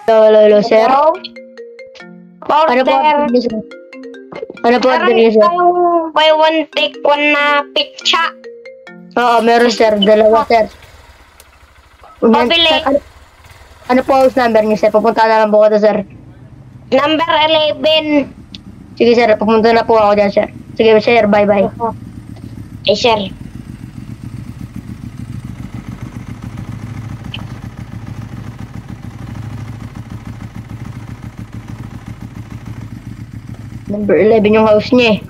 Hello, sir. Hello? Ano po Order. order niyo, sir? Ano po order Meron niyo, sir? tayong buy one take one na pizza. Oo, meron, sir. Dalawa, sir. Pabili. Ano po house number niyo, sir? Pupunta na lang po ako, sir. Number 11. Sige, sir. Pupunta na po ako dyan, sir. Sige, sir. Bye-bye. Eh, sir. Number 11 yung house niya, eh.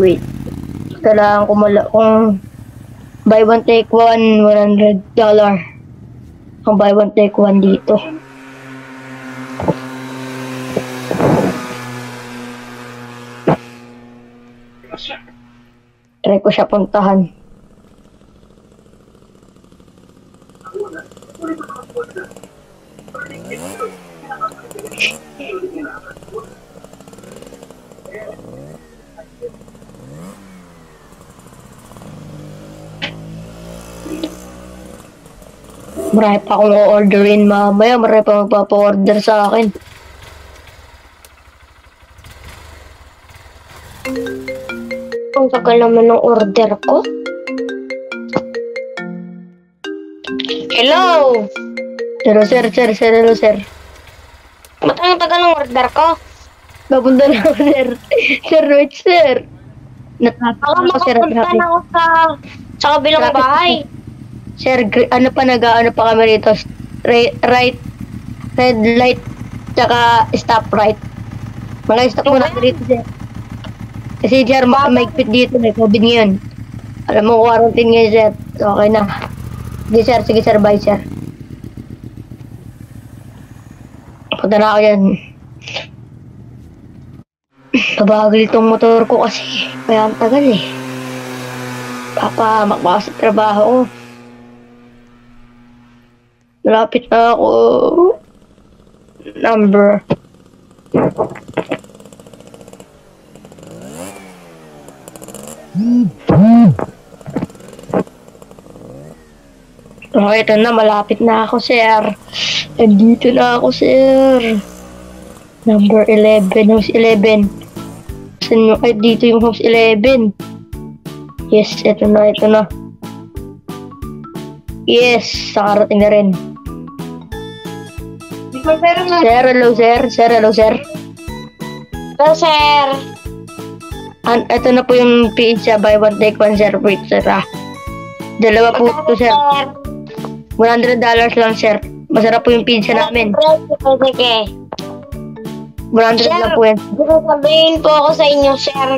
Wait. Kailangan ko kung buy one take one, $100. Kung buy one take one dito. Try ko siya puntahan. Marami pa akong o-orderin mamaya. Marami pa magpapa-order sa akin. Ang tagal naman ng order ko. Hello? Hello, sir. Hello, sir. Ba't ang tagal ng order ko? Papunta na ako, sir. Sir, wait, sir. Natraffic Baka ako, sir. makapunta na ako sa kabilang Traffic. bahay. Sir, ano pa kami rito? Right, red light, tsaka stop right. Mga stop muna kami rito, sir. Kasi, sir, maigpit dito. May COVID ngayon. Alam mo, quarantine ngayon, sir. Okay na. Sige, sir. Bye, sir. Punta na ako dyan. Mabagal itong motor ko kasi. Kaya ang tagal, eh. Makbaka sa trabaho ko. Malapit na ako. Number. Okay, ito na. Malapit na ako, sir. Nandito na ako, sir. Number 11. House 11. Saan nyo kayo dito yung house 11? Yes, ito na. Yes, nakarating na rin. Sir, hello, sir. Hello, sir. Hello, sir. Ito na po yung pizza. Buy one, take one, sir. Wait, sir, Dalawa po ito, sir. $100 lang, sir. Masarap po yung pizza namin. Sige. 100 lang po yan. Sabihin po ako sa inyo, sir.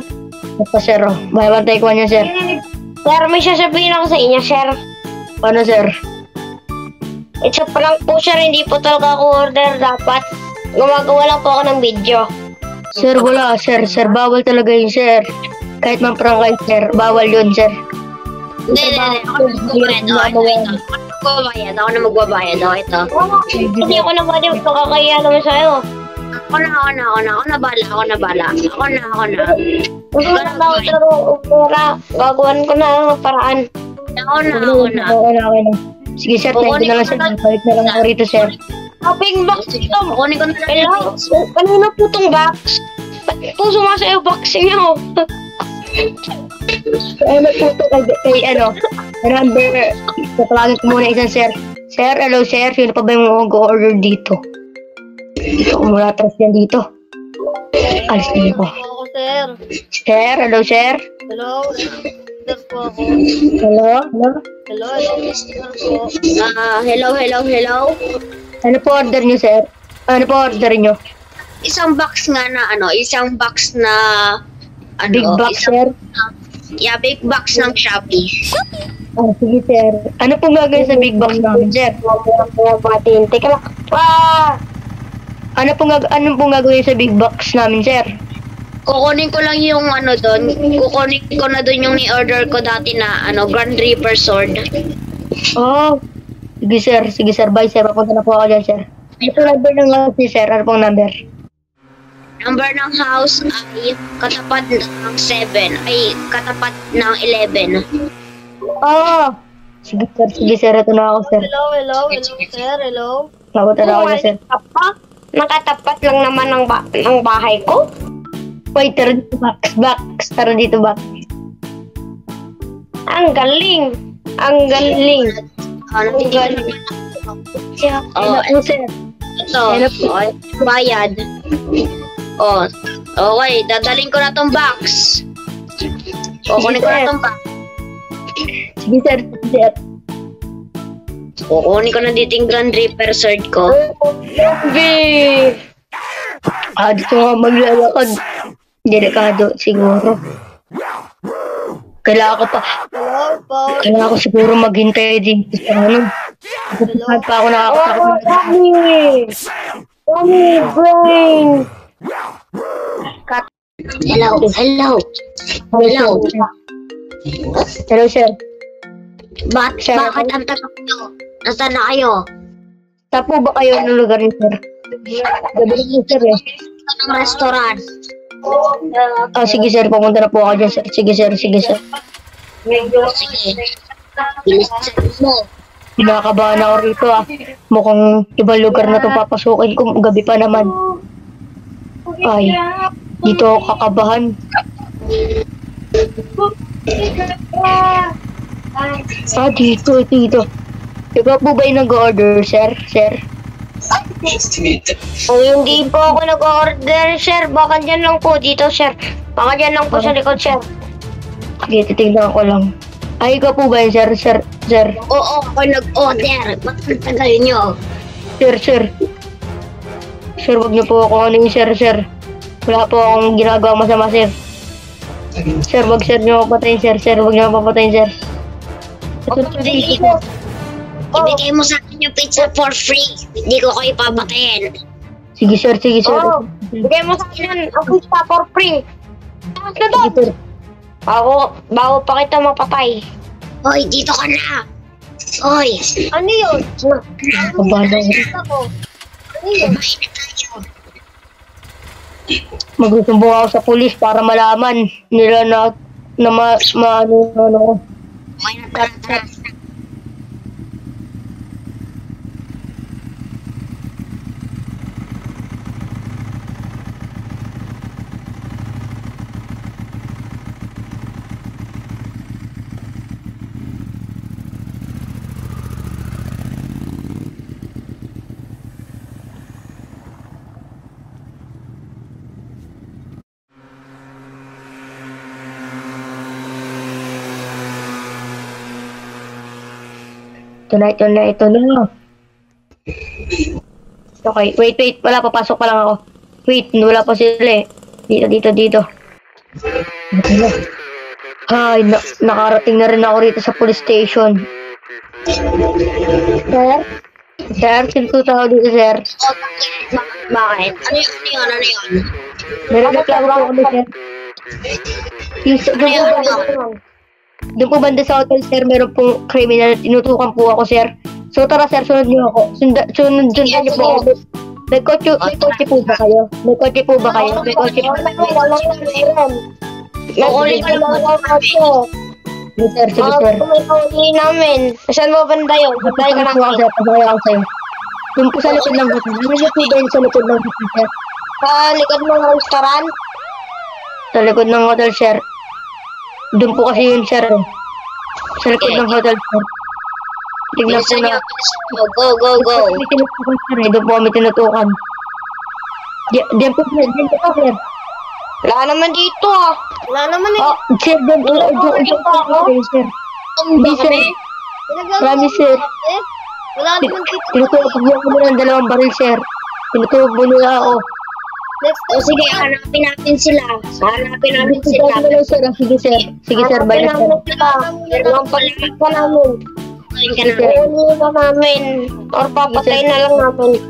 Ito, sir. Buy one, take one yan, sir. Sir, may sasabihin ako sa inyo, sir. Ano, sir? Isa pa lang po, sir. Hindi po talaga ako order dapat. Gumagawa lang po ako ng video. Sir, wala, sir. Sir, bawal talaga yun, sir. Kahit man prank kayo, sir. Bawal yun, sir. Hindi. Ako na magbabayad. Ito. Hindi ako na pwede magpakakaya naman sa'yo. Ako na bala. Ako na. Gusto na ba ako pera? Gagawan ko na ang paraan. Ako na. Sige, sir. Thank you na lang, sir. Balik na lang ako rito, sir. Shopping box ito. Kunin ko na lang. Hello? Kanina po itong box. Ba't po sumasayo box niyo? Ano po ito kay number. Tatawagin ko muna isang, sir. Sir, hello, sir. Sino pa ba yung mag-order dito? Dito ko muna atras yan dito. Alis na ako. Ako, sir. Sir, hello, sir. Hello? Sir po ako. Hello? Hello? Ano po order niyo, sir? Ano po order niyo? Isang box na Big box, sir? big box ng Shopee. Sige, sir. Ano pong gagawin sa big box namin, sir? Teka lang. Ano pong gagawin sa big box namin, sir? Kukunin ko lang yung doon. Kukunin ko na doon yung ni-order ko dati na Grand Reaper Sword. Oh. Sige, sir. Bye, sir. Papunta na po ako dyan, sir. Ano pong number ng house, sir? Ano pong number? Number ng house ay katapat ng 7. Ay katapat ng 11. Oh. Sige, sir. Ito na ako, sir. Hello, sir. Hello. Nabutan ako dyan, sir. Nakatapat lang naman ng bahay ko. Wait, tara dito, Bax. Tara dito, Bax. Ang galing. Ang galing. Ano, sir? Ito. Bayad. Okay. Dadaling ko na tong box. Kukunin ko na tong box. Sige, sir. Kukunin ko na dito yung Grand Reaper sword ko. Dito nga maglalakad. Delikado, siguro. Kailangan ko siguro maghintay dito sa ano. Bakit pa ako nakakatakot. Tommy, brain. Hello. Hello, sir. Bakit ang tatak nyo? Nasaan na kayo? Tapo ba kayo ng lugar niyo, sir? Gabi niyo, sir, eh. Anong restaurant? Sige, sir. Pumunta na po ako dyan, sir. Sige, sir. Sige. Bilis mo. Pinakabahan ako rito, ah. Mukhang ibang lugar na itong papasukin ko. Gabi pa naman. Ay, dito ako kakabahan. Dito. Diba po ba yung nag-order, sir? Hindi po ako nag-order, sir. Baka dyan lang po dito, sir. Baka dyan lang po sa likod, sir. Okay, titignan ko lang. Ay, ikaw po ba yun, sir? Oo, ako nag-order. Ba't ang tagal nyo? Sir. Sir, wag niyo po ako sir. Wala po akong ginagawa masama, sir. Sir, wag sir niyo papatayin, sir. Wag niyo papatayin, sir. Ibigay mo sa akin yung pizza for free. Hindi ko kayo papatayin. Sige, sir. Ibigay mo sa akin ang pizza for free. Tapos na doon. Sir. Bago pa kita mapatay. Hoy, dito ka na. Hoy. Ano yun? Kabalo. Kumain na tayo. Magsusumbong ako sa pulis para malaman nila na ano. Kumain na tayo. Ito na. Okay, wait. Wala, papasok pa lang ako. Wait, wala pa sila eh. Dito. Ay, nakarating na rin ako rito sa police station. Sir, sino tao dito, sir? Bakit? Ano yun? Meron reklamo po kami, sir. Doon po banda sa hotel, sir, meron pong criminal. Tinutukan po ako, sir. So tara, sir, sunod niyo ako. Sundan niyo po ako. May kotse po ba kayo? Kukunin ko lang ang kotse. Sige, sir. Kukunin namin. Saan mo banda yun? Patay ka namin. Pasaya ako sa'yo. Doon po sa likod ng hotel. Ano niyo po ba yun sa likod ng hotel, sir? Sa likod ng restaurant? Sa likod ng hotel, sir. Doon po kasi yun, sir. Sa likod ng hotel, sir. Tignan po na. Go. Tinutukan, sir. Doon po kami tinutukan. Diyan po, sir. Wala naman dito ah. Wala naman eh. Sir, doon po, sir. Hindi, sir. Marami, sir. Wala naman dito. Tinutukan po ako ng 2 baril, sir. Tinutukan po nila ako. Sige, hanapin natin sila. Sige, sir. Balik, sir. Dalawang palakas pa namin. Kukunin na namin. Or papatay na lang namin.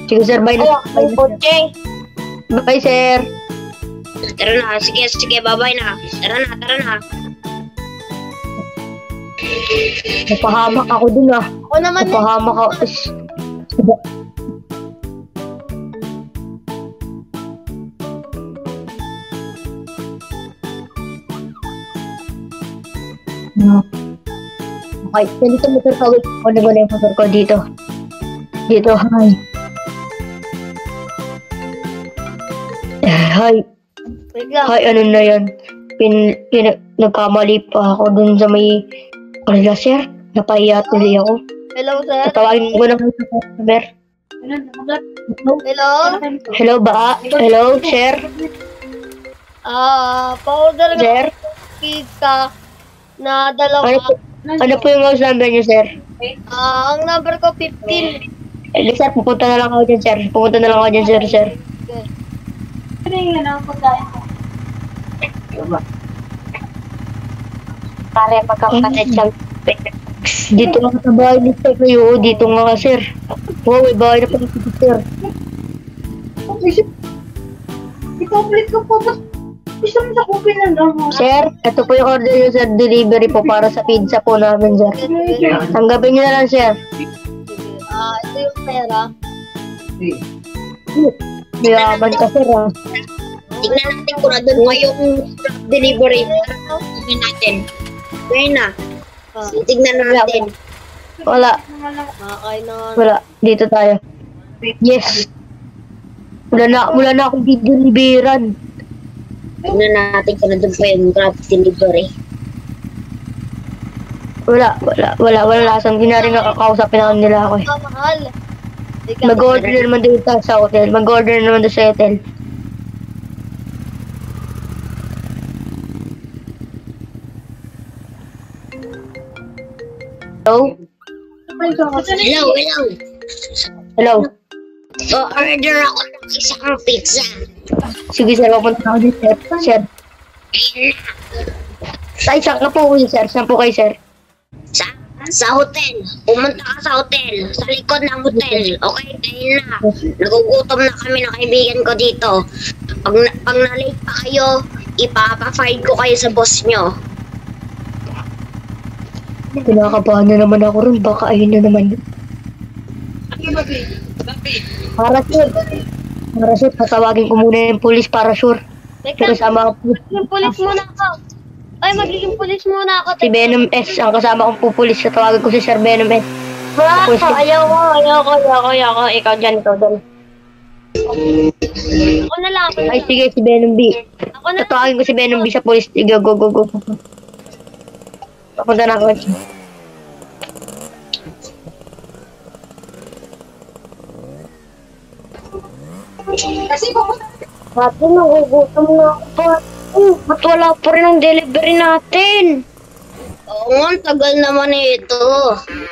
Sige, sir. Bye na. Ay, kotse. Bye, sir. Tara na. Sige. Bye-bye na. Tara na. Napahamak ako dun, ah. Ako naman Napahamak ako. Okay, ganito motor ko. Kunin ko na yung motor ko dito. Dito, hi. Hi. Wait lang. Hi, ano na yan? Nagkamali pa ako dun sa may kanila, sir. Napahiya tuloy ako. Hello, sir. Tatawagin ko na sa customer. Hello? Hello ba? Hello, sir? Pa-order nga Sir? pizza na Ano dalawa. po, ano po yung house number niyo, sir? Ang number ko 15. Sir, pupunta na lang ako dyan, sir. Pupunta na lang ako dyan, sir. Pare, magkakalit siyang Dito nga sa bahay ni sir kayo. Dito nga, sir. Wow, may bahay na pala dito, sir. Ikaw-ulit ko po. Gusto mo sa kupin na lang. Sir, ito po yung order niyo, sir. Delivery po para sa pizza po namin, sir. Tanggapin niyo na lang, sir. Ito yung pera. Mayaman ka, sir, ah. Tingnan natin kung nandun pa yung delivery. Tingnan natin. Ngayon na. Tingnan natin. Wala. Makakain na. Wala. Dito tayo. Yes. Wala na akong deliveran. Tingnan natin kung nandun pa yung grab delivery. Wala lasang. Di na rin nakakausapin ako nila ako, eh. Mahal. Mag-order naman dito sa hotel. Mag-order naman doon sa hotel. Hello? Hello. Hello? Order ako ng isang pizza. Sige, sir. Papunta ako din, sir. Sir. Ayun na. Ay, saan ka po, sir? Saan po kayo, sir? Sa hotel. Pumunta ka sa hotel. Sa likod ng hotel. Okay, ayun na. Nagugutom na kami ng kaibigan ko dito. Pag na-late pa kayo, ipapafile ko kayo sa boss nyo. Kinakabahan na naman ako rin. Baka ayun na naman. Para sure, tatawagin ko muna yung police para sure. Pero sama ko Magiging pulis muna ako. Ay, magiging pulis muna ako. si Venom S. Ang kasama kong pupulis. Tatawagin ko si Sir Venom S. Ayaw ko. Ikaw dyan. Ako na lang. Ay, sige, si Venom B. Ako na lang. Tatawagin ko si Venom B sa police. Sige, go. Papunta na ako. Kasi pupunta. Pati, nagugutom na ako. Ba't wala pa rin ang delivery natin? Oo nga, tagal naman ito.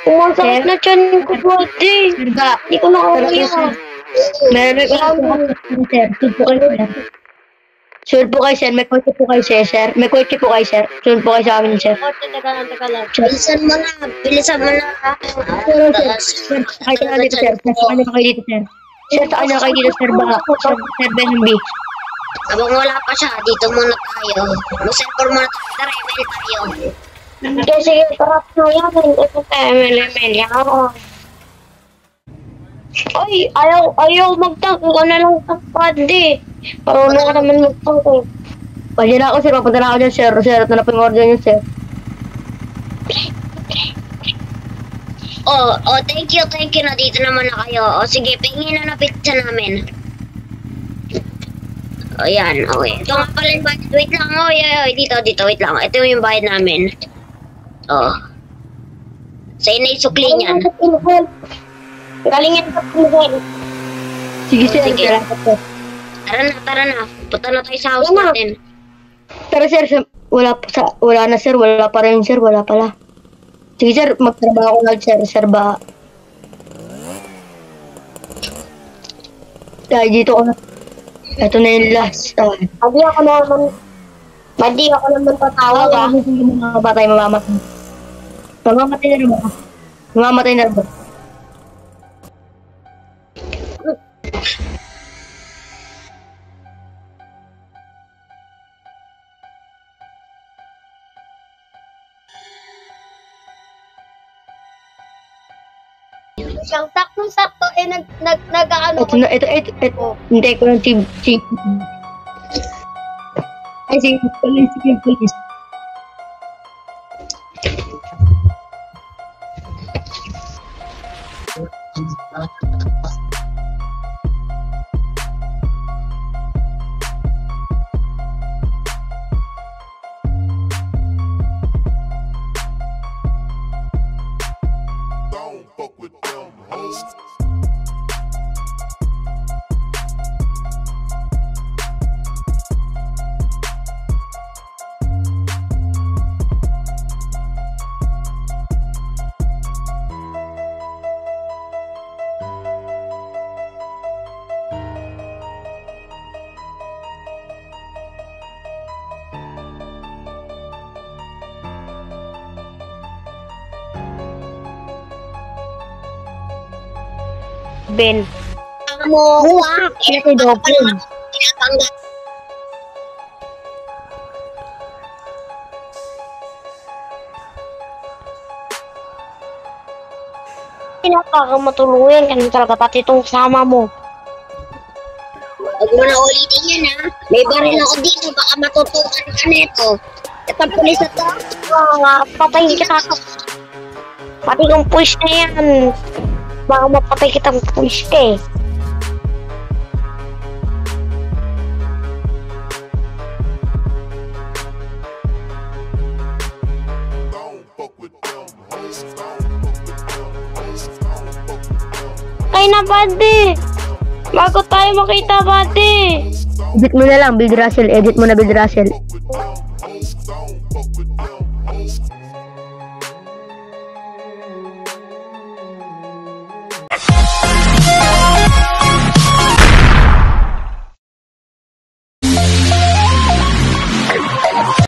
Umasakit na tiyan ko, pati. Sir ba? Hindi ko na kaya. Meron ko lang sir. Sure po kayo, sir. May kotse po kayo, sir. May kotse po kayo, sir. Sure po kayo sa amin, sir. Teka lang. Bilisan mo na. Sir, sakay ka na dito, sir. Sakay na kayo dito, sir. Sir, sakay na kayo dito, sir. Baka, Sir Venom B. Habang wala pa siya, dito muna tayo. Mag-cellphone muna tayo. Tara, email tayo. Sige, tara na yan. Ito tayo, email yan. Ay, ayaw mag-tag. Ikaw na lang pwede. Parang ka naman mag-tag. Pwede na ako, sir. Papunta na ako dyan, sir. Sir, ito na po yung order niyo, sir. Thank you na dito naman na kayo. Sige, pingin na pizza namin. Yan, okay. Ito nga pala yung bayad. Wait lang, dito, wait lang. Ito yung bayad namin. Sa inay sukli niyan. Galingin ka pinagin. Sige, sir. Sige. Salamat, sir. Tara na. Punta na tayo sa house natin. Pero, sir, wala na, sir. Wala pa rin, sir. Wala pala. Sige, sir. Magtrabaho ko na, sir. Sir, ba? Dahil dito ko na. Ito na yung last. Madi ako naman tatawag ah. Mga batay mamamatay. Mamamatay na rin ba? Mamamatay na rin ba? Siyang saktong-sakto nag-ano Ito na, ito. Hindi ko lang si Ay, sige, police. Ben. Mo kuha. Ito double. Pinapangga. Pinapakamatuluyan ka ng talaga pati itong sama mo. Huwag mo na ulitin yan ha. May baril ako dito, baka matutukan ka nito. Itang pulis na to. Patayin kita. Pati kong push na yan. Baka mapatay kitang push ka eh. Ay na, buddy! Bago tayo makita, buddy! Edit mo na lang, Build Russell. Edit mo na, Build Russell.